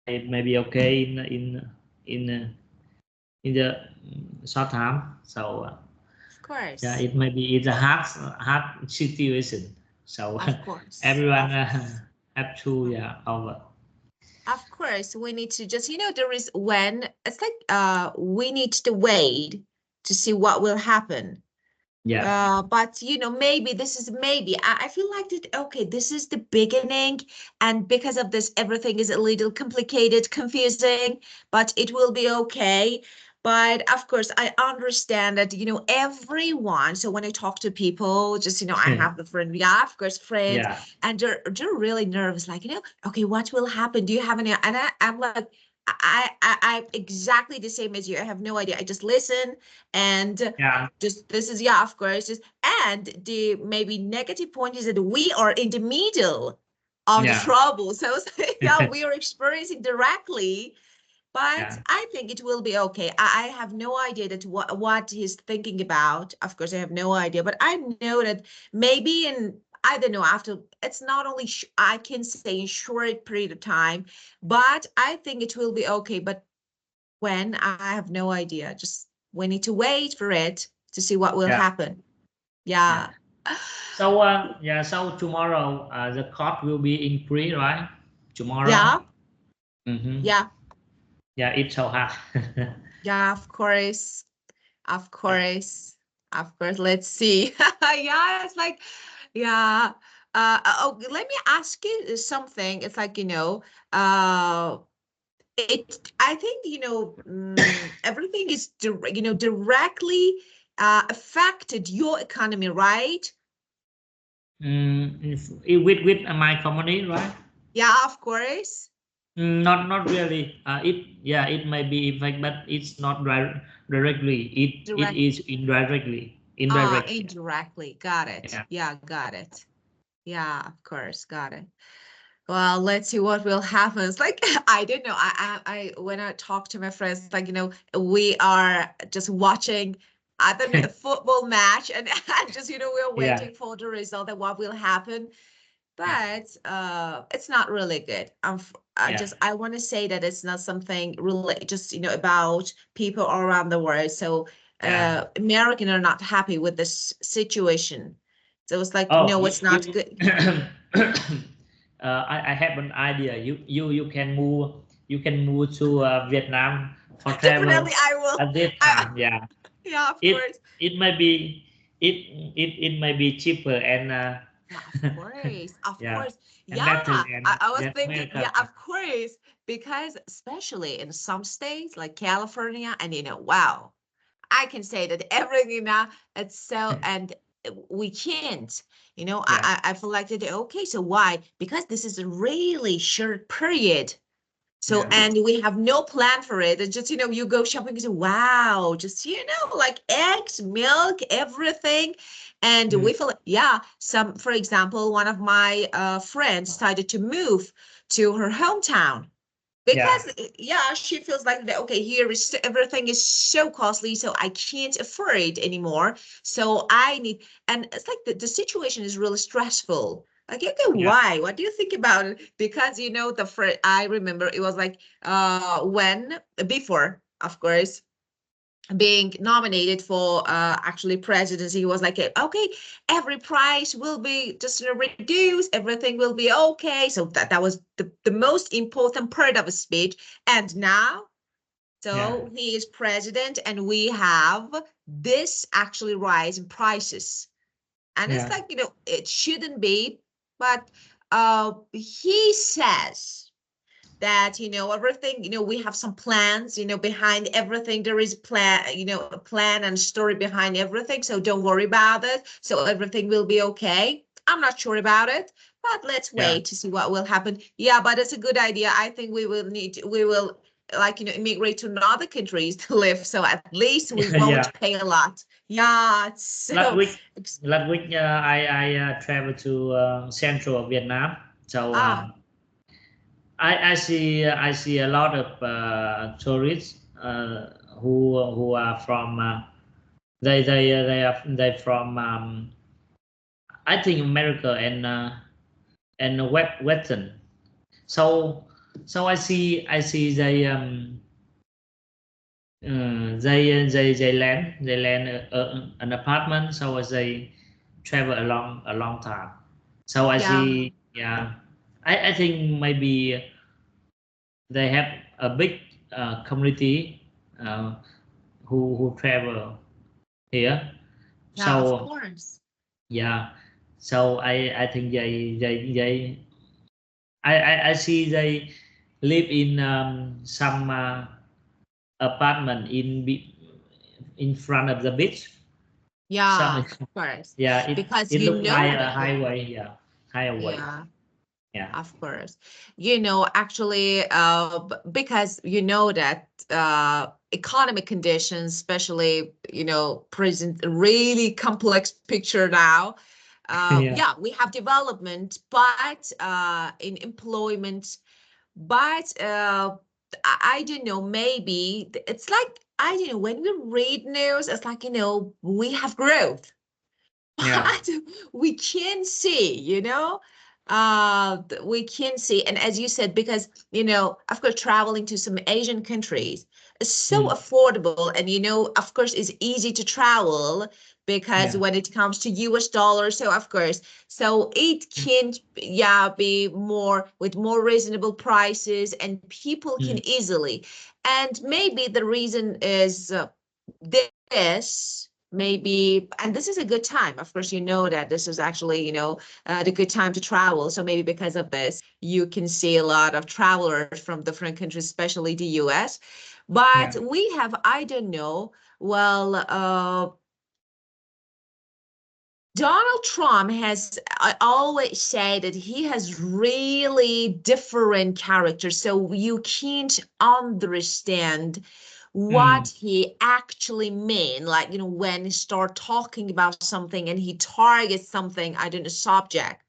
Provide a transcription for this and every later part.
it may be okay in the short time. So Of yeah, course. it may be it's a hard situation. So Of course. everyone Of course. have to over. Of course, we need to just, there is when it's like we need to wait to see what will happen. Yeah, But maybe this is maybe I feel like that okay, this is the beginning, and because of this, everything is a little complicated, confusing, but it will be okay. But of course, I understand that everyone. So when I talk to people, just I have the friend, yeah, of course, friends, yeah, and they're really nervous, like okay, what will happen? Do you have any? And I'm like, I'm exactly the same as you. I have no idea. I just listen and yeah, just this is yeah, of course. And the maybe negative point is that we are in the middle of the yeah, trouble. So yeah, we are experiencing directly, but yeah, I think it will be okay. I have no idea that what he's thinking about. Of course, I have no idea, but I know that maybe in I don't know after it's not only I can say in short period of time, but I think it will be okay. But when I have no idea, just we need to wait for it to see what will yeah, happen. yeah. Yeah. So yeah, so tomorrow the court will be in free, right? Tomorrow. Yeah. Mm-hmm. Yeah. Yeah, it's so hard. Yeah, of course. Of course. Of course. Let's see. Yeah, it's like, yeah. Oh, let me ask you something. It's like, uh, I think, everything is, directly affected your economy, right? With my company, right? Yeah, of course. Not really. It may be effect, but it's not directly. It Direct. is indirectly. Indirect. Indirectly. Got it. Yeah. Yeah, got it. Yeah, of course, got it. Well, let's see what will happen. It's like I don't know. I when I talk to my friends, like we are just watching I don't know a football match, and, and just we're Yeah. waiting for the result and what will happen. Yeah. But it's not really good. Yeah. I want to say that it's not something really just about people all around the world. So Yeah. American are not happy with this situation. So it's like Oh, no, it's not good. I have an idea. You can move. You can move to Vietnam for travel Definitely, I will. at this I time. Yeah. Yeah, of It course. it might be it it may be cheaper and Yeah, of course. Of yeah, course. and Yeah, better I was than thinking, America. yeah, of course. Because especially in some states like California, and wow, I can say that everything now it's so and we can't. Yeah. I feel like that okay, so why? Because this is a really short period. So, Yeah. and we have no plan for it. It's just, you go shopping and say, wow, just, like eggs, milk, everything. And Mm, we feel, yeah, for example, one of my friends decided to move to her hometown yeah. because, yeah, she feels like, that, okay, here is everything is so costly, so I can't afford it anymore. So I need, and it's like the situation is really stressful. Like, okay, Yeah. why? What do you think about it? Because I remember it was like when before, of course, being nominated for actually presidency, he was like, okay, every price will be just reduced, everything will be okay. So that was the most important part of a speech. And now, Yeah. so he is president, and we have this actually rise in prices. And it's Yeah. like, it shouldn't be, but he says that everything we have some plans behind everything. There is a plan, a plan and story behind everything, so don't worry about it, so everything will be okay. I'm not sure about it, but let's Yeah. wait to see what will happen. Yeah, but it's a good idea. I think we will like immigrate to other countries to live, so at least we Yeah. won't pay a lot. Yeah, Last so week, I traveled to central Vietnam. So ah I see a lot of tourists who are from they from I think America and Western. So So I see they land an apartment, so they travel a long time. So I Yeah, see, yeah, I think maybe they have a big community uh, who travel here. yeah, of So course. yeah, so I think I see they live in some apartment in front of the beach. So Yeah, of course. yeah, Because it you looked like know a that, highway. Yeah, highway. yeah, Yeah, of course. You know, actually, because you know that economic conditions, especially, you know, present a really complex picture now. yeah, Yeah, we have development, but in employment, but I don't know, maybe it's like, I don't know, when we read news, it's like, you know, we have growth, yeah. but we can see, you know, we can see. And as you said, because, you know, of course, traveling to some Asian countries is so Mm, affordable. And, you know, of course, it's easy to travel because yeah. when it comes to US dollars, so of course, so it Mm, can, yeah, be more with more reasonable prices and people can mm, easily. And maybe the reason is this maybe, and this is a good time, of course, you know that this is actually, you know, the good time to travel, so maybe because of this you can see a lot of travelers from different countries, especially the US. But yeah. we have, I don't know, well, Donald Trump has, I always say that he has really different characters, so you can't understand what Mm, he actually mean. Like, you know, when he start talking about something and he targets something, I don't know, subject.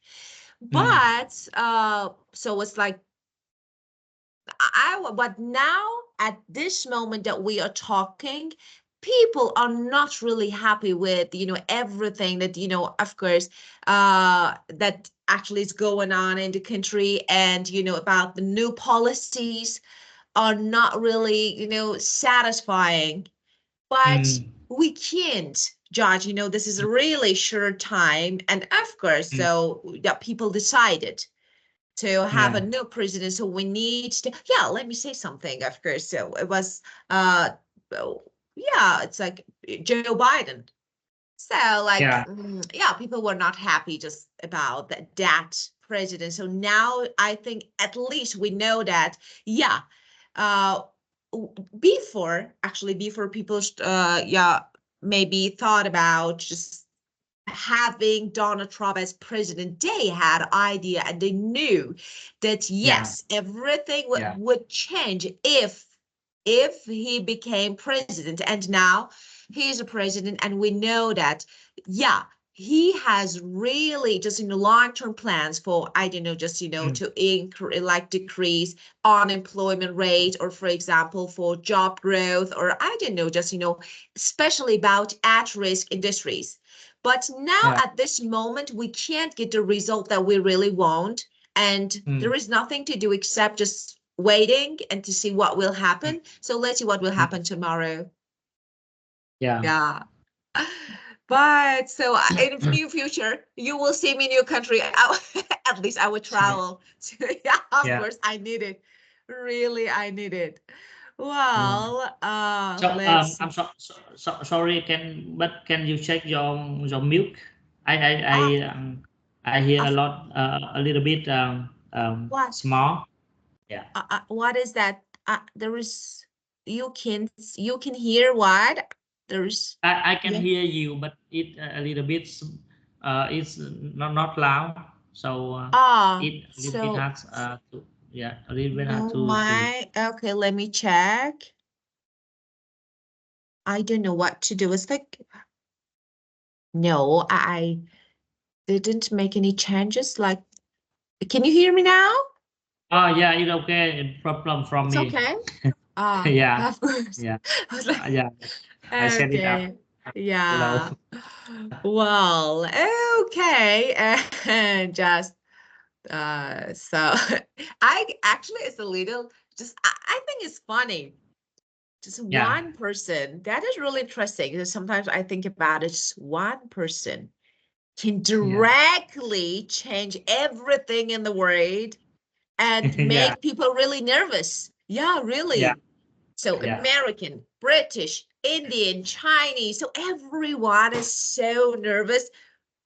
mm, But so it's like but now at this moment that we are talking, people are not really happy with, you know, everything that, you know, of course, that actually is going on in the country, and, you know, about the new policies are not really, you know, satisfying. But mm, we can't judge, you know, this is a really short time, and of course, mm, so that people decided to have a yeah, new president. So we need to, yeah, let me say something, of course. So it was, uh, oh, yeah, it's like Joe Biden. So like, yeah, yeah, people were not happy just about that president. So now I think at least we know that, yeah, uh, before, actually before people, yeah, maybe thought about just having Donald Trump as president, they had idea and they knew that yeah, yes, everything yeah. would change if he became president. And now he's a president, and we know that, yeah, he has really just, you know, long-term plans for, I don't know, just, you know, Mm, to increase, like decrease unemployment rate, or for example for job growth, or I don't know, just, you know, especially about at-risk industries. But now yeah. at this moment, we can't get the result that we really want. And Mm, there is nothing to do except just waiting and to see what will mm, happen. So let's see what will mm, happen tomorrow. yeah. Yeah. But so in the near future, you will see me in your country. At least I would travel to, yeah, of Yeah. course, I need it. Really, I need it. Mm. Well, So let's I'm sorry. Can you check your milk? I I I uh, um, I hear a of lot a little bit what? small. Yeah. What is that? There is, you can hear what? There's, I can yeah. hear you, but it a little bit it's not loud. So it a little bit So hard to, yeah, a little bit hard no, to my, okay, let me check. I don't know what to do. It's like, no, I didn't make any changes. Like, can you hear me now? oh yeah, it's okay. Problem from It's me. okay. Yeah, Of course. yeah, I was like, yeah. I set it up okay, below. yeah. Well, okay, and just So I actually, it's a little, just I think it's funny. Just Yeah. one person. That is really interesting. Because sometimes I think about it, just one person can Yeah. directly change everything in the world and Yeah. make people really nervous. Yeah, Yeah. really. So Yeah. American, British, Indian, Chinese. So everyone is so nervous,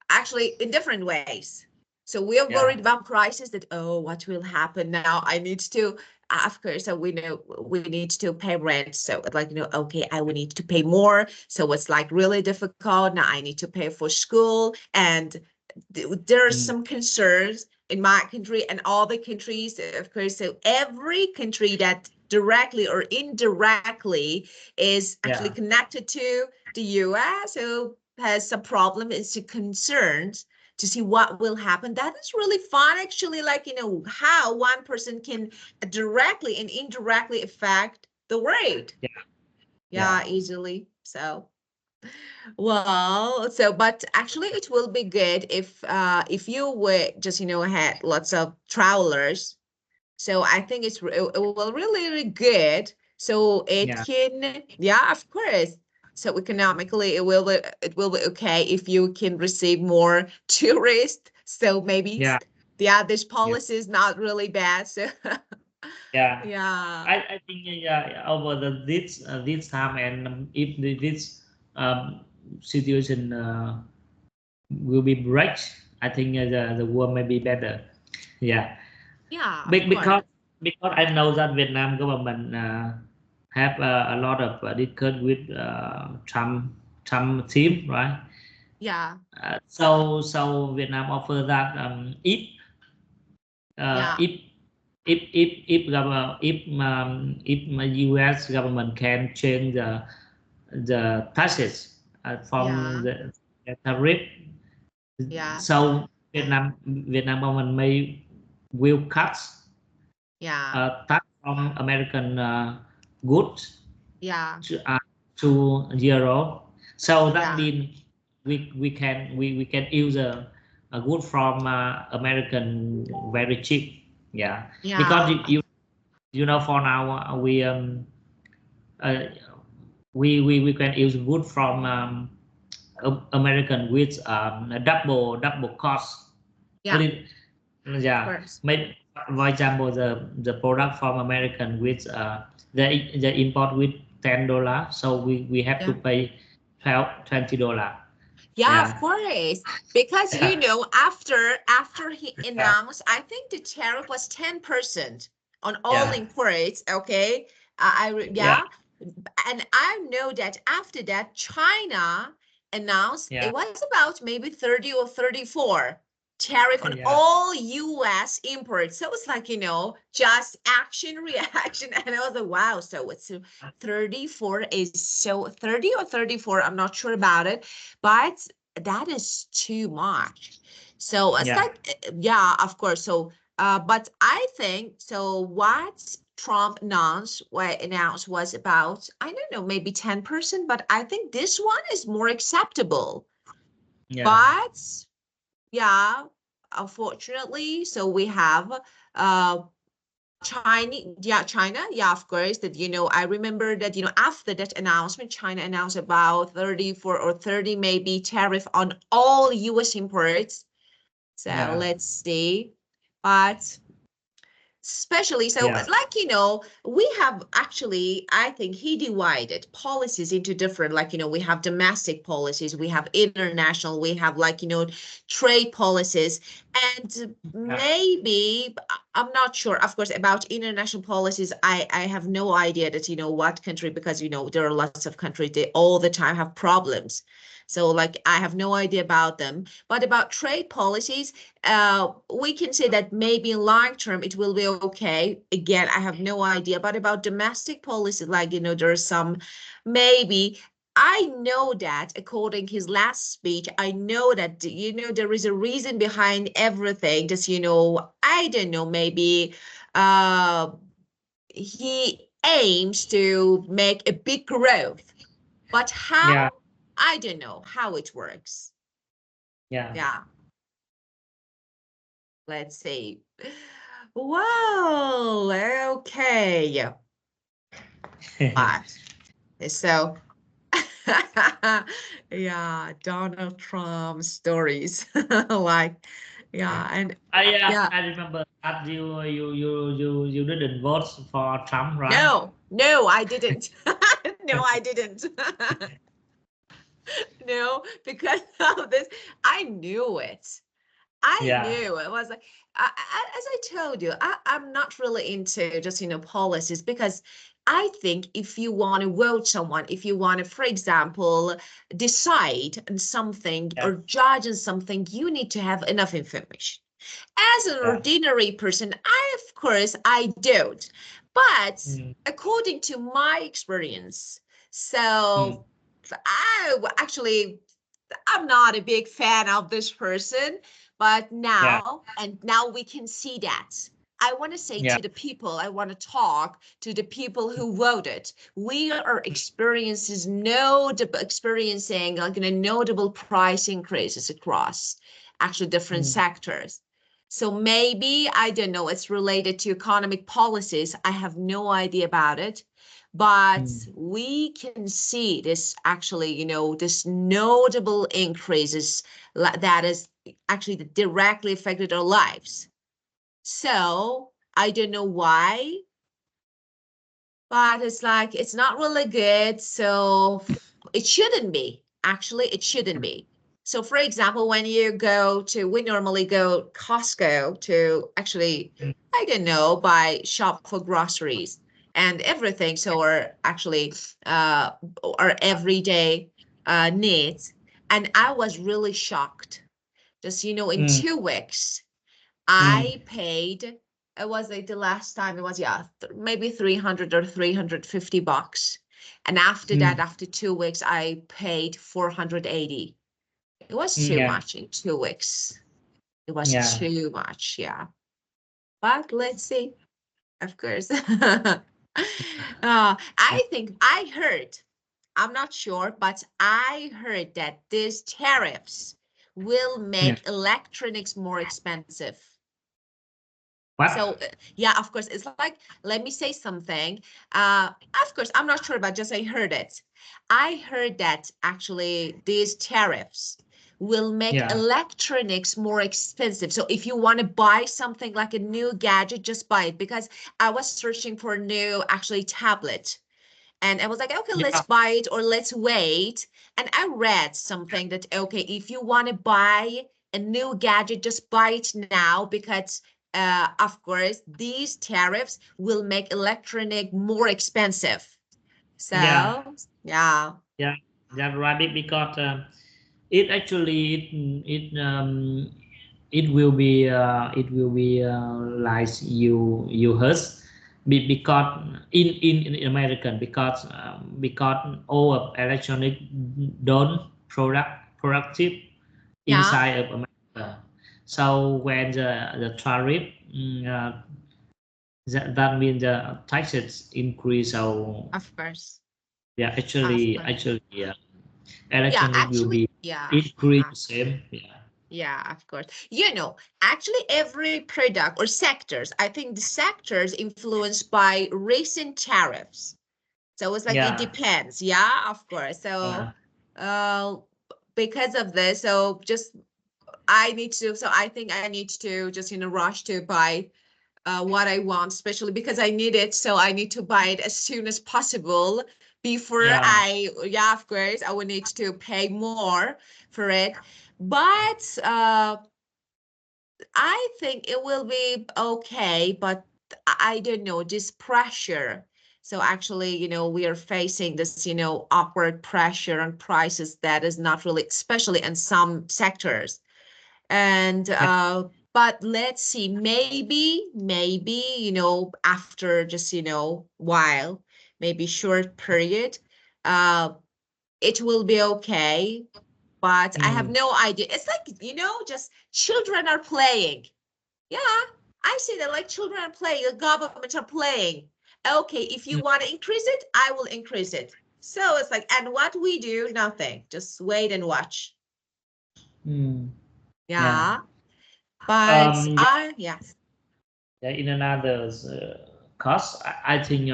actually in different ways. So we are Yeah. worried about prices that, oh, what will happen now? I need to, of course, so we know we need to pay rent. So it's like, okay, I will need to pay more. So it's like really difficult. Now I need to pay for school. And there are Mm. some concerns in my country and all the countries, of course. So every country that directly or indirectly is actually Yeah. connected to the US, so has some problem, is concerns to see what will happen. That is really fun, actually, like, how one person can directly and indirectly affect the world. Yeah. Yeah. Yeah, easily. So, well, so but actually it will be good if you were just, had lots of travelers. So I think it will really good. So it Yeah. can, yeah, of course. So economically, it will be okay if you can receive more tourists. So maybe, Yeah. yeah, this Yeah. policy is not really bad. So Yeah. yeah, I think yeah, over this time, and if this situation will be break, I think the world may be better. Yeah. yeah, of course. Because I know that Vietnam government have a lot of discussion with Trump team, right? Yeah, So Vietnam offer that uh, yeah, if if U.S. government can change the taxes from yeah, the tariff, yeah, so Vietnam government may will cut yeah, tax from American goods yeah, to, to zero. So that yeah, means we can use a good from American very cheap. Yeah, because yeah, you know for now uh, we can use wood from American with a double cost. yeah, Only, of yeah. course. Maybe, for example, the product from American with the import with $10, so we have to Yeah. pay $20. Yeah, of Yeah. course. Because after he Yeah. announced, I think the tariff was 10% on all Yeah. imports. Okay. Yeah. Yeah. And I know that after that, China announced it Yeah. was about maybe 30 or 34 tariff on Yeah. all US imports. So it's like, just action, reaction. And I was like, wow. So it's 34 is so 30 or 34. I'm not sure about it, but that is too much. So it's Yeah. like, yeah, of course. So, but I think so. What Trump announced was about, I don't know, maybe 10%, but I think this one is more acceptable. Yeah. But yeah, unfortunately, so we have uh China, yeah, of course, that, I remember that, after that announcement, China announced about 34 or 30 maybe tariff on all US imports. So Yeah. let's see. But especially, so Yeah. like, we have actually, I think he divided policies into different, like, we have domestic policies, we have international, we have, like, trade policies. And Yeah. maybe I'm not sure, of course, about international policies. I have no idea that, what country, because, there are lots of countries, they all the time have problems. So like I have no idea about them. But about trade policies, we can say that maybe in long term it will be okay. Again, I have no idea. But about domestic policy, like, there's some, maybe, I know that according his last speech, I know that, there is a reason behind everything. Just, I don't know, maybe he aims to make a big growth. But how? Yeah. I don't know how it works. Yeah. Yeah. Let's see. Wow, okay. But so yeah, Donald Trump stories. Like, yeah, and yeah. I remember that you didn't vote for Trump, right? No, I didn't. No, I didn't. No, because of this, I knew it. I Yeah, knew it was like, as I told you, I'm not really into just, policies, because I think if you want to vote someone, if you want to, for example, decide on something yeah, or judge on something, you need to have enough information. As an yeah. ordinary person, of course, I don't. But Mm, according to my experience, mm, so actually, I'm not a big fan of this person, but yeah, now we can see that. I want to say yeah, to the people, I want to talk to the people who voted. We are experiencing like notable price increases across actually different mm, sectors. So maybe, I don't know, it's related to economic policies. I have no idea about it, but mm, we can see this actually, this notable increases that is actually directly affected our lives. So I don't know why, but it's like it's not really good. So it shouldn't be. Actually, it shouldn't be. So for example, we normally go Costco to actually, mm, I don't know, buy shop for groceries and everything. So uh our everyday needs. And I was really shocked. Just, in mm, 2 weeks, mm, I paid, it was like the last time it was, yeah, maybe 300 or 350 bucks. And after that, mm, after 2 weeks, I paid 480. It was mm, too yeah, much in 2 weeks. It was yeah, too much, yeah. But let's see, of course. yeah, I think I heard, I'm not sure, but I heard that these tariffs will yeah. make electronics more expensive. What? So yeah, of course, it's like, let me say something. Of course, I'm not sure, but just I heard it. I heard that actually these tariffs will make Yeah, electronics more expensive. So if you want to buy something like a new gadget, just buy it. Because I was searching for a new actually tablet, and I was like, okay, let's yeah, buy it or let's wait. And I read something that, okay, if you want to buy a new gadget, just buy it now, because, of course, these tariffs will make electronic more expensive. yeah, So, yeah, yeah. That's right. Because it actually it will be like you heard because in American because all of electronic don't productive yeah, inside of America. So when the tariff that means the taxes increase. So of course, yeah, of actually course. Yeah, electronic will actually, be yeah. increase the same. Yeah. Yeah, of course. Actually, every product or sectors, I think the sectors influenced by recent tariffs. So it's like it Yeah. depends. Yeah, of course. Yeah. So, uh, because of this, so I think I need to just, rush to buy what I want, especially because I need it. So I need to buy it as soon as possible before Yeah. yeah, of course, I will need to pay more for it. But I think it will be okay, but I don't know, this pressure. So actually, we are facing this, upward pressure on prices that is not really, especially in some sectors. And Yeah. but let's see, maybe, after just, while, maybe short period, uh, it will be okay, but I have Mm, no idea. It's like, just children are playing. Yeah, I see that like children are playing, the government are playing. Okay, if you mm, want to increase it, I will increase it. So it's like, and what we do, nothing. Just wait and watch. mm, yeah. Yeah. But yeah, in another cost, I think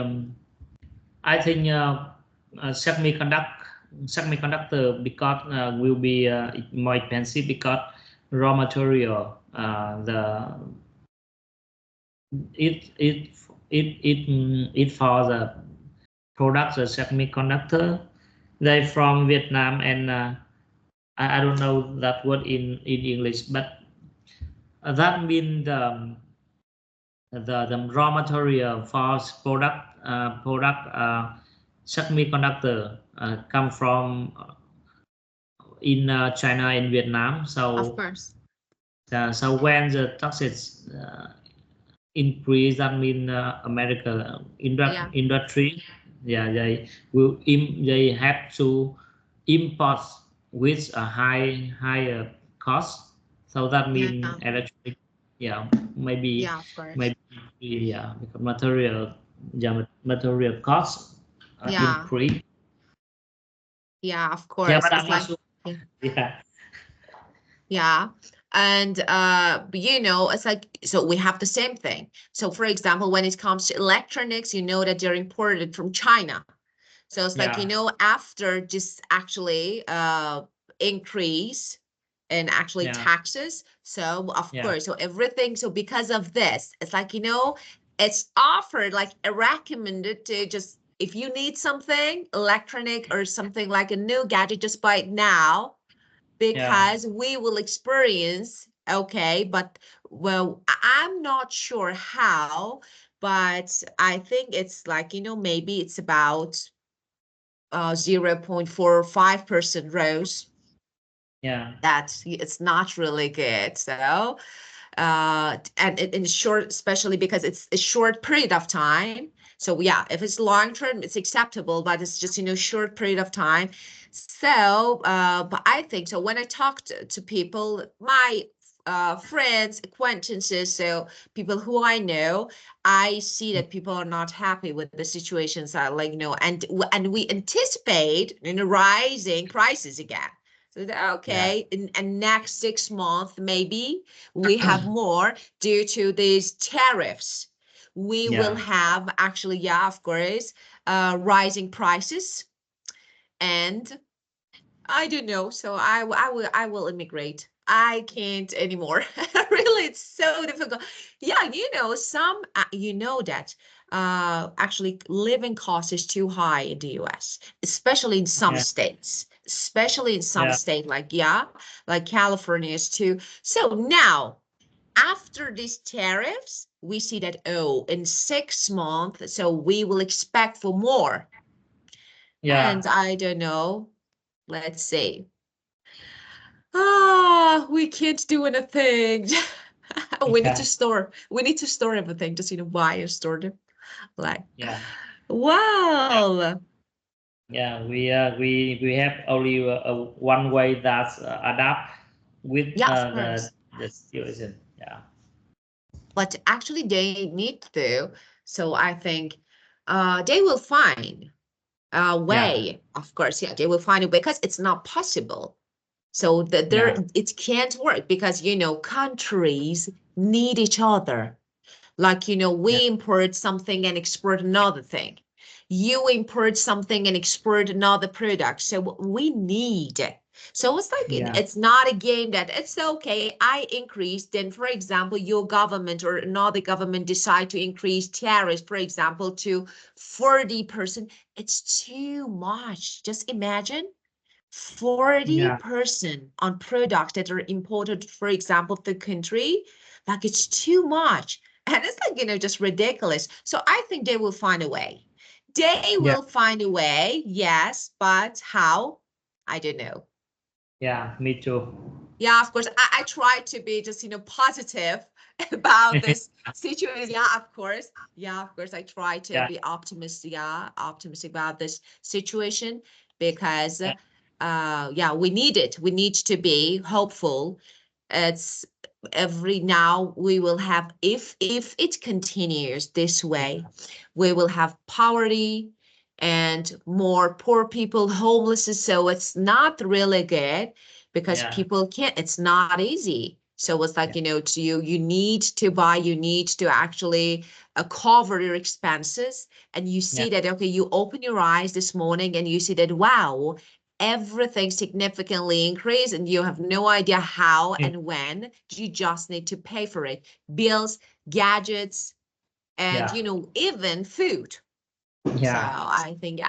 semiconductor because will be more expensive because raw material the it it for the products of semiconductor they from Vietnam and I don't know that word in English but that means the raw material for product semiconductor come from in China and Vietnam. of So course, so when the taxes increase, that mean America yeah, industry, yeah, they have to import with a higher cost. So that mean yeah, electronic, yeah, maybe yeah, of course, maybe yeah, because material, yeah, material costs yeah, increase. yeah, of Yeah, course. but It's I'm not like, sure. yeah, Yeah, yeah. And you know, it's like, so we have the same thing. So for example, when it comes to electronics, you know that they're imported from China. So it's like, you yeah, know, after just actually increase and actually yeah, taxes. So of yeah, course, so everything, so because of this, it's like, you know, it's offered like a recommended to just, if you need something electronic or something like a new gadget, just buy it now yeah, because we will experience, okay, but well, I'm not sure how, but I think it's like, you know, maybe it's about 0.45% rose. yeah, That's, it's not really good. So and in short, especially because it's a short period of time. So yeah, if it's long term, it's acceptable, but it's just, you know, short period of time. So but I think so when I talk to people, my friends, acquaintances, so people who I know, I see that people are not happy with the situations that, like, you know, and we anticipate in rising prices again. So yeah, okay, in next 6 months maybe we have more due to these tariffs. We will yeah, have actually, yeah, of course, rising prices, and I don't know. So I will immigrate. I can't anymore. Really, it's so difficult. Yeah, you know, you know that actually living cost is too high in the US, especially in some yeah, states, especially in some yeah, state like, yeah, like California is too. So now after these tariffs, we see that, oh, in 6 months, so we will expect for more. yeah. And I don't know. Let's see. We can't do anything. Yeah, We need to store everything, just, you know, buy and store them. Like, yeah, wow. we have only one way that adapt with Yeah, of course. the situation. Yeah, But actually they need to. So I think they will find a yeah, way. Of course, yeah, they will find a way because it's not possible. So that there yeah, it can't work because, you know, countries need each other. Like, you know, yeah, we import something and export another thing. You import something and export another product. So we need it. So it's like yeah, it's not a game that it's okay. I increase, then for example, your government or another government decide to increase tariffs, for example, to 40%. It's too much. Just imagine yeah, 40% on products that are imported, for example, the country, like it's too much. And it's like, you know, just ridiculous. So I think they will find a way. They yeah, will find a way, yes, but how? I don't know. yeah. Me too. Yeah, of course. I try to be just, you know, positive about this situation. Yeah, of course. Yeah, of course. I try to Yeah, be optimistic. Yeah, optimistic about this situation because yeah, yeah, we need it. We need to be hopeful. It's every now we will have, if it continues this way, we will have poverty and more poor people, homeless. So it's not really good because yeah, people can't, it's not easy. So it's like, you need to buy, you need to actually cover your expenses. And you see that, okay, you open your eyes this morning and you see that, wow, everything significantly increased and you have no idea how and when. You just need to pay for it. Bills, gadgets, and, even food. So I think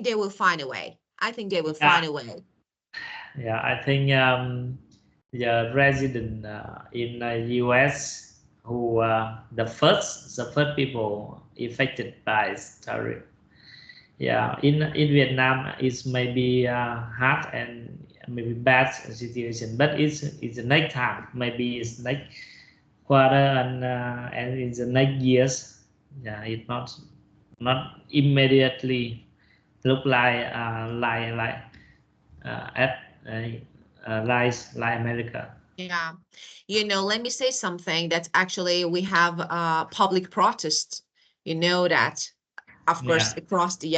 they will find a way. I think they will find a way. Yeah, I think the resident in the US who the first people affected by tariff. Yeah, in Vietnam it's maybe hard and maybe bad situation, but it's the next time, maybe it's next quarter and in the next years. Yeah, it's not immediately look like at like America. Yeah. Let me say something that actually we have public protests, that, of course, across the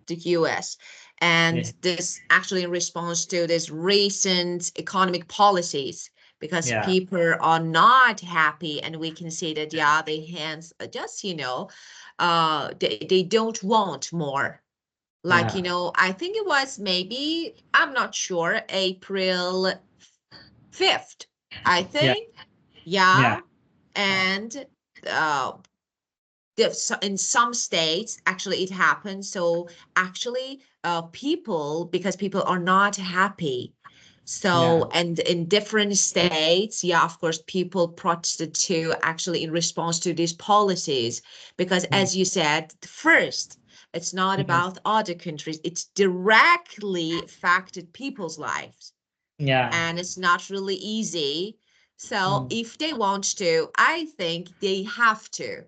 US. And this actually in response to this recent economic policies, because people are not happy, and we can see that, they hands just, they don't want more. Like, I think it was maybe, I'm not sure, April 5th, I think. Yeah. And in some states, actually, it happened. So actually, because people are not happy. So, and in different states, of course, people protested too, actually, in response to these policies. Because as you said, first, it's not about other countries. It's directly affected people's lives. And it's not really easy. So if they want to, I think they have to,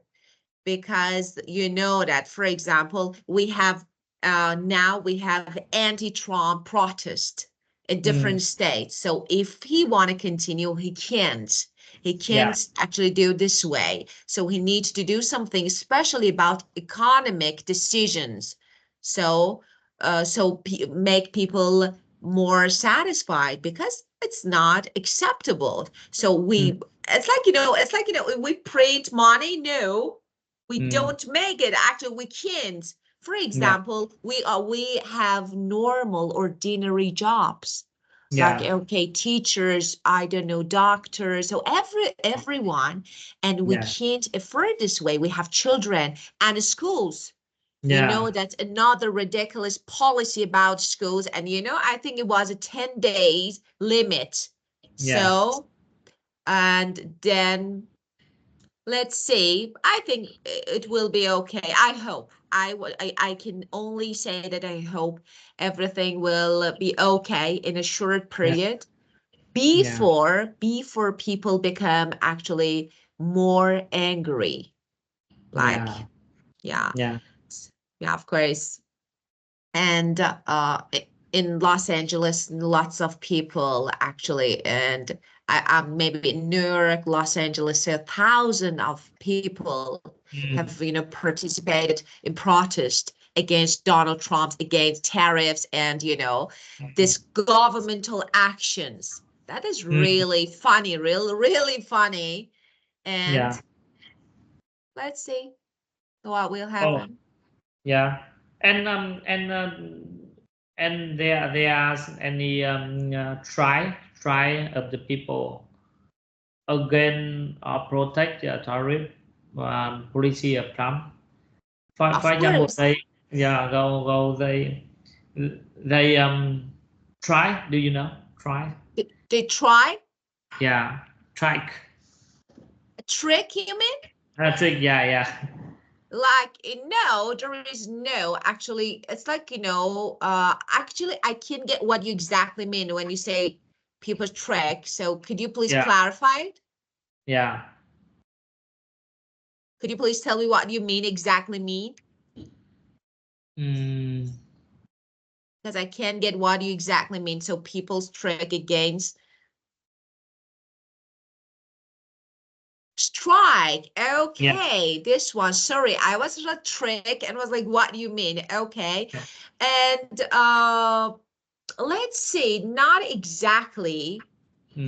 because that, for example, we have now we have anti-Trump protest in different states. So if he want to continue, he can't. He can't actually do this way. So he needs to do something, especially about economic decisions. So make people more satisfied, because it's not acceptable. So it's like we print money. No, we don't make it. Actually, we can't. For example, we have normal, ordinary jobs. Like, okay, teachers, I don't know, doctors, so everyone, and we can't afford this way. We have children and schools. That's another ridiculous policy about schools. And I think it was a 10 days limit. So, and then let's see. I think it will be okay. I hope. I can only say that I hope everything will be okay in a short period before people become actually more angry. Like, yeah, of course. And in Los Angeles, lots of people actually, and maybe in New York, Los Angeles, 1,000 of people have, participated in protest against Donald Trump, against tariffs, and, this governmental actions. That is really funny, really funny. And let's see what will happen. And there are any try of the people again protect tariff policy of Trump. For example, they try. Do you know try? They try. Trick. A trick, you mean? Trick. Like, no, there is no, actually, it's like, actually, I can't get what you exactly mean when you say people trick. So could you please clarify it? Could you please tell me what you exactly mean? Because I can't get what you exactly mean. So people's trick against strike. Okay, this one. Sorry, I was a trick and was like, what do you mean? Okay. And let's see, not exactly.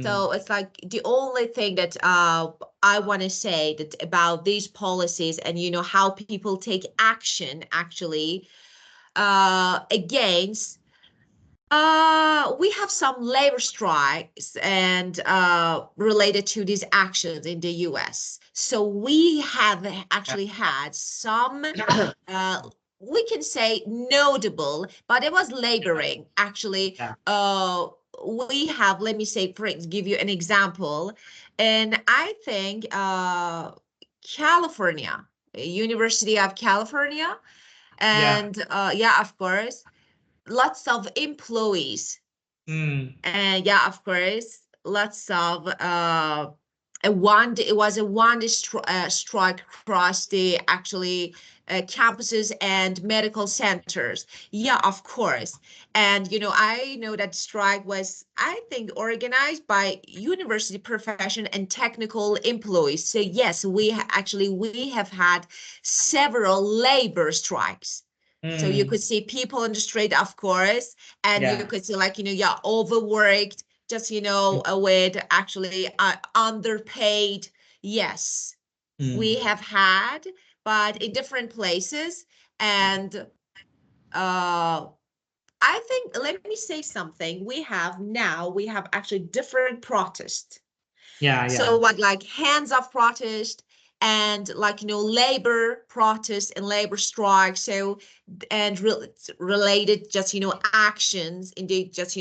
So it's like the only thing that I want to say that about these policies and how people take action actually against we have some labor strikes and related to these actions in the US. So we have actually had some we can say notable, but it was laboring actually. We have, let me say, give you an example, and I think California, University of California, and yeah, of course, lots of employees. And yeah, of course, lots of it was a strike across the actually campuses and medical centers. Yeah, of course. And I know that strike was, I think, organized by university profession and technical employees. So yes, we have had several labor strikes. So you could see people in the street, of course, and you could see like, yeah, overworked, just, with actually underpaid. Yes, we have had, but in different places. And I think, let me say something. We have actually different protests. So what, like hands-off protest and like, labor protest and labor strike. So, and related just, actions indeed, just,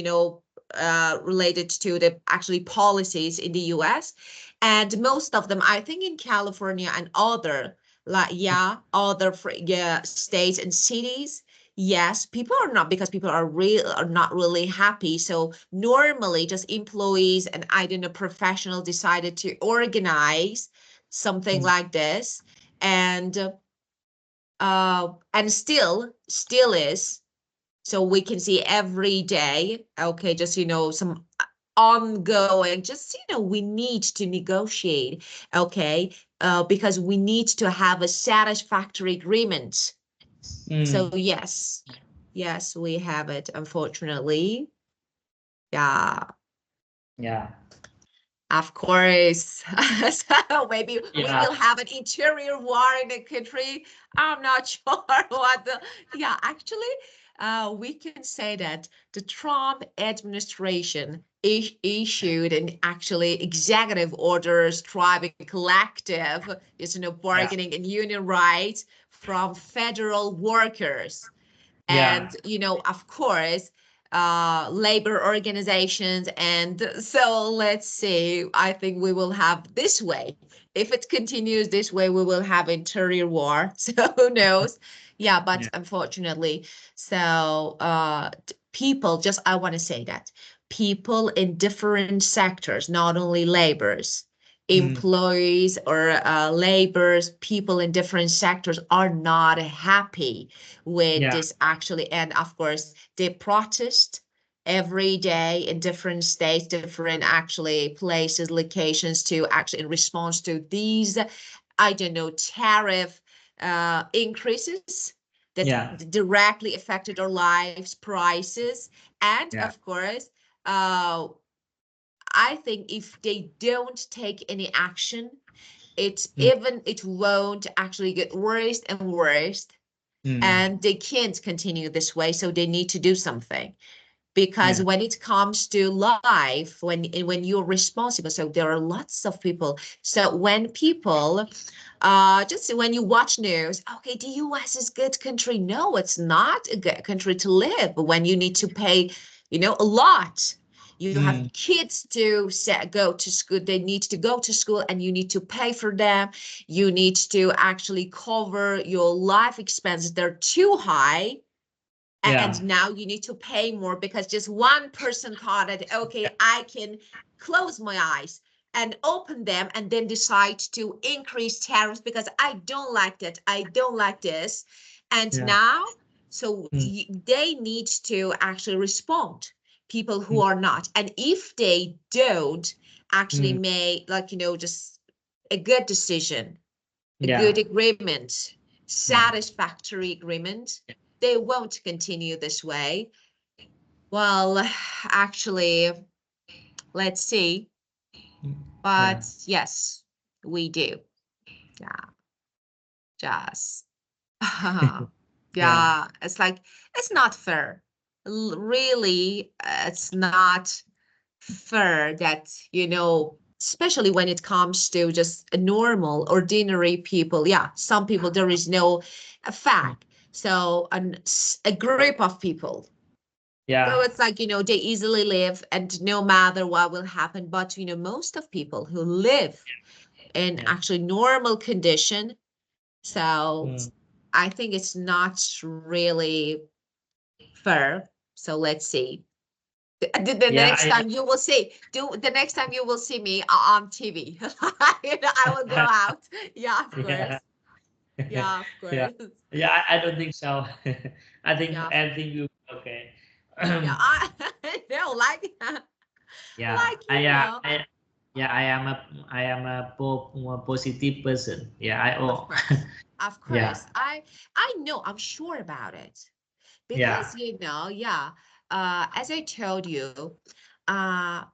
related to the actually policies in the US. And most of them, I think in California and other, like, other states and cities, yes, people are not, because people are not really happy. So normally just employees and I don't know, professionals decided to organize something like this, and still is. So we can see every day, okay, just some ongoing, just we need to negotiate, okay, because we need to have a satisfactory agreement. So yes, we have it, unfortunately. Yeah. Of course. So maybe we will have an interior war in the country. I'm not sure what actually, we can say that the Trump administration issued an actually executive orders driving collective, bargaining and union rights from federal workers. And, of course, labor organizations. And so let's see, I think we will have this way. If it continues this way, we will have interior war. So who knows? Yeah, but unfortunately, so people, just I want to say that people in different sectors, not only laborers, employees or laborers, people in different sectors are not happy with this actually. And of course, they protest every day in different states, different actually places, locations, to actually in response to these, I don't know, tariff increases that directly affected our lives, prices. And of course, I think if they don't take any action, it won't actually get worse and worse. And they can't continue this way, so they need to do something. Because when it comes to life, when you're responsible, so there are lots of people. So when people, just when you watch news, okay, the US is a good country. No, it's not a good country to live when you need to pay, a lot. You have kids to go to school. They need to go to school and you need to pay for them. You need to actually cover your life expenses. They're too high. And now you need to pay more because just one person thought that, okay, I can close my eyes and open them and then decide to increase tariffs because I don't like that. I don't like this. And now, so they need to actually respond, people who are not. And if they don't actually make, like, just a good decision, a good agreement, satisfactory agreement, they won't continue this way. Well, actually, let's see. But yes, we do. Yeah, just yeah, it's like it's not fair. Really, it's not fair that, you know, especially when it comes to just a normal, ordinary people. Yeah, some people there is no fact. So a group of people. So it's like, you know, they easily live and no matter what will happen. But, you know, most of people who live in actually normal condition. So I think it's not really fair. So let's see. The next time you will see, the next time you will see me on TV, I will go out. Yeah, of course. Yeah, of course. Yeah, I don't think so. I think Yeah, everything will be okay. yeah. I don't like, Yeah, you know. I am a positive person. Yeah, I Of oh. course, of Yeah, course. I know. I'm sure about it yeah, because, you know, yeah. As I told you, uh,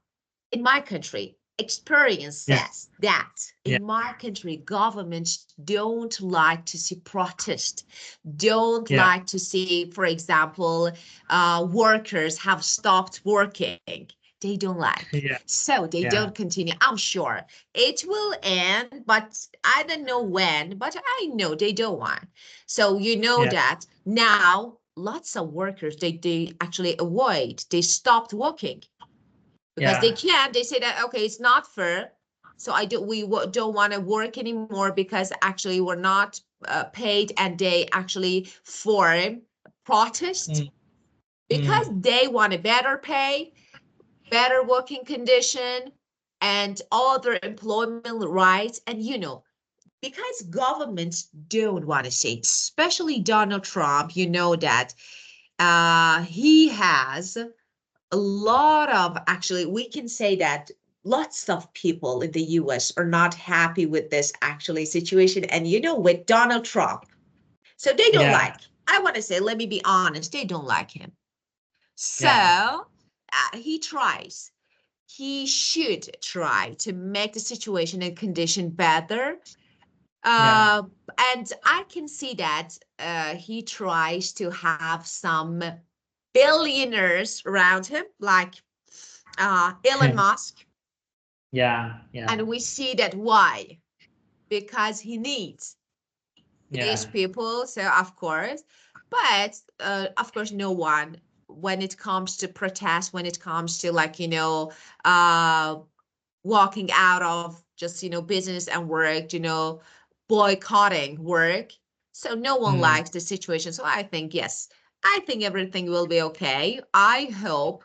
in my country, experience yeah, says that yeah, in my country, governments don't like to see protest, don't yeah, like to see, for example, workers have stopped working. They don't like. yeah, So they yeah, don't continue. I'm sure it will end, but I don't know when, but I know they don't want. So you know yeah, that now lots of workers, they actually avoid, they stopped working because they yeah, can't. They say that, okay, it's not fair. So we don't want to work anymore because actually we're not paid, and they actually form protest mm, because mm, they want a better pay, better working condition, and other employment rights. And you know, because governments don't want to say, especially Donald Trump, you know that he has a lot of, actually we can say that lots of people in the US are not happy with this actually situation, and you know, with Donald Trump. So they don't yeah, like, I want to say, let me be honest, they don't like him. So yeah, he tries, he should try to make the situation and condition better. yeah, uh, and I can see that he tries to have some billionaires around him, like Elon Musk. yeah, yeah, And we see that why? Because he needs these yeah, people. So, of course, but of course, no one, when it comes to protest, when it comes to, like, you know, uh, walking out of just, you know, business and work, you know, boycotting work. So, no one mm, likes the situation. So, I think, yes, I think everything will be okay. I hope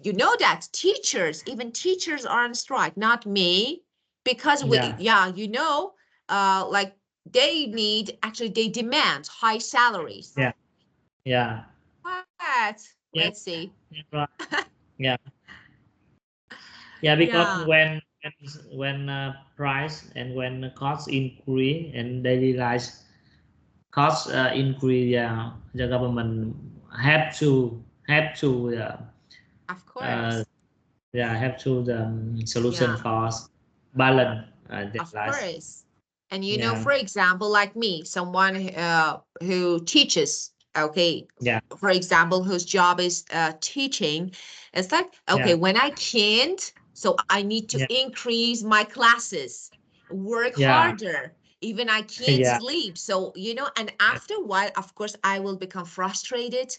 you know that teachers, even teachers are on strike, not me, because we, yeah, yeah, you know, like they need, actually they demand high salaries. yeah, yeah, But yeah, let's see. yeah, right. Yeah, yeah, because Yeah, when price and when cost increase and daily life cost increase, yeah, the government have to of uh, course. yeah, have to the solution Yeah, for balance their of lives. course. And you know, Yeah, for example, like me, someone who teaches, okay, yeah, for example, whose job is teaching, it's like, okay, yeah, when I can't, so I need to yeah, increase my classes, work yeah, harder, even I can't yeah, sleep. So, you know, and after a while, of course, I will become frustrated,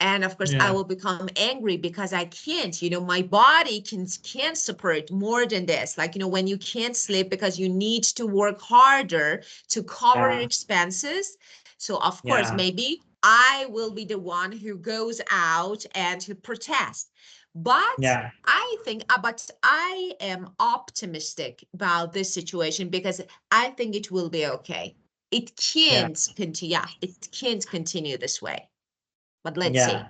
and of course I yeah, will become angry because I can't, you know, my body can't support more than this. Like, you know, when you can't sleep because you need to work harder to cover your yeah, expenses. So of course, yeah, maybe I will be the one who goes out and to protest. But yeah, I think, but I am optimistic about this situation because I think it will be okay. It yeah, can't continue. Yeah, it can't continue this way. But let's see.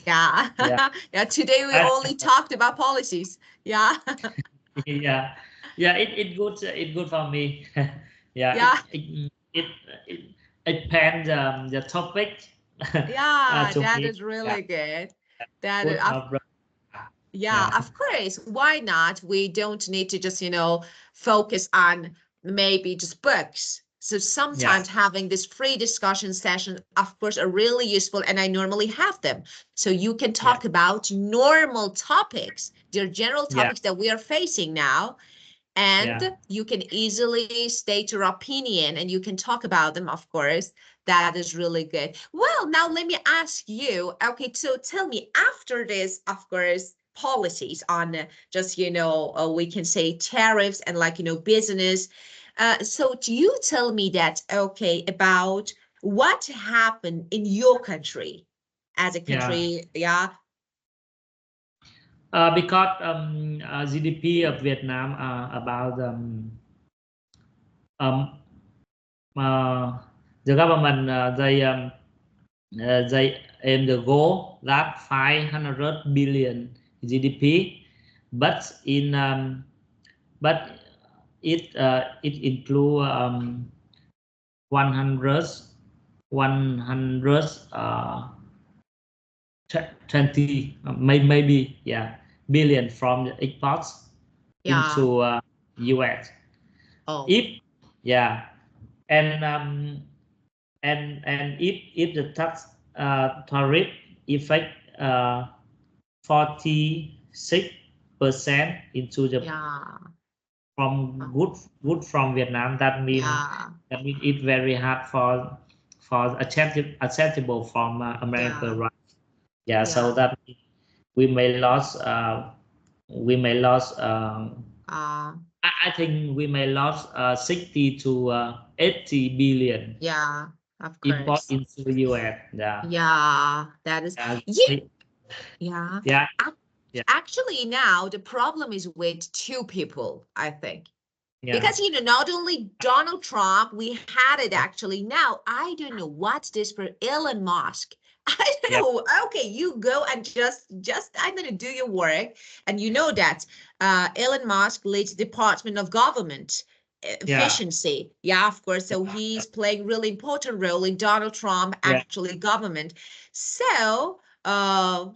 yeah, Yeah. yeah. Yeah. Today we I, only talked about policies. Yeah. yeah, yeah. It good for me. Yeah, Yeah. it it, it depends the topic Yeah. to That me. is Yeah, really good. That is, good, no problem. Yeah, of course. Why not? We don't need to just, focus on maybe just books. So sometimes having this free discussion session, of course, are really useful, and I normally have them. So you can talk about normal topics, the general topics that we are facing now, and you can easily state your opinion and you can talk about them, of course. That is really good. Well, now let me ask you, okay, so tell me, after this, of course, policies on just, we can say tariffs and business. So do you tell me that, okay, about what happened in your country as a country, because GDP of Vietnam about um, the government they aim the goal that 500 billion GDP, but but it include 100 20 maybe billion from the exports into US. If and if the tax tariff effect 46% into the from good from Vietnam, that means it's very hard for acceptable from America, right? So that we may lose I think we may lose 60 to 80 billion of import course. into the US. That is actually, now the problem is with two people, I think. Because, not only Donald Trump, we had it actually. Now, I don't know what's this for Elon Musk. I don't know. Okay, you go and just I'm going to do your work. And you know that Elon Musk leads Department of Government efficiency. Of course. So he's playing really important role in Donald Trump actually government. So, I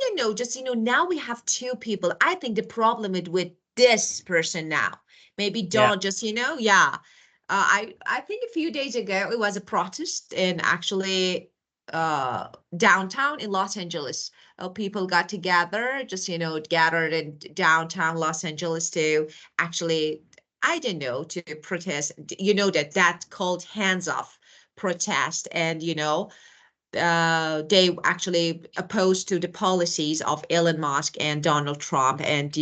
don't know, just, now we have two people. I think the problem is with this person now. Maybe don't just, I think a few days ago, it was a protest in actually downtown in Los Angeles. People got together, just, gathered in downtown Los Angeles to actually, I don't know, to protest. You know that's called hands off protest. And, they actually opposed to the policies of Elon Musk and Donald Trump. And,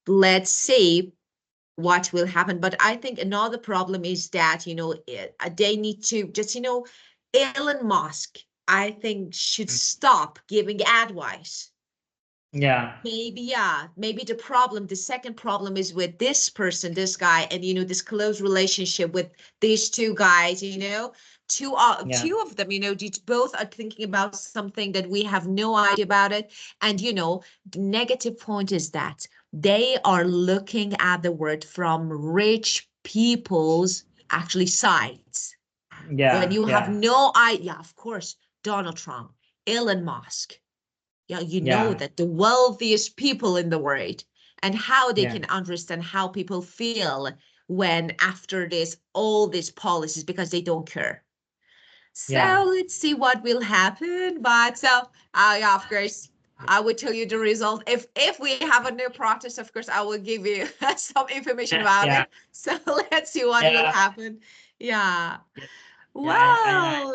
let's see what will happen. But I think another problem is that, they need to just, Elon Musk, I think, should stop giving advice. Maybe the second problem is with this person, this guy, and this close relationship with these two guys, two of them, both are thinking about something that we have no idea about it. And the negative point is that they are looking at the word from rich people's actually sides. When you have no idea, of course, Donald Trump, Elon Musk, that the wealthiest people in the world, and how they can understand how people feel when after all these policies, because they don't care. So let's see what will happen. But so of course, I will tell you the result. If we have a new protest, of course, I will give you some information about it. So let's see what will happen. Well,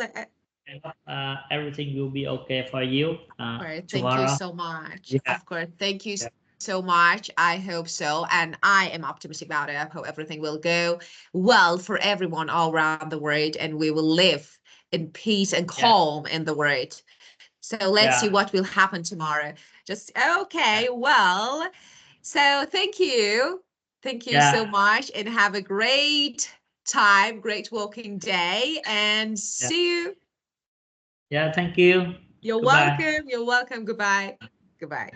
everything will be okay for you thank tomorrow. you so much. Of course, thank you so much. I hope so, and I am optimistic about it. I hope everything will go well for everyone all around the world, and we will live in peace and calm in the world. So let's see what will happen tomorrow. Just okay. Well, so thank you so much, and have a great time, great working day, and see you. Thank you. You're Goodbye. welcome. You're welcome. Goodbye. Goodbye.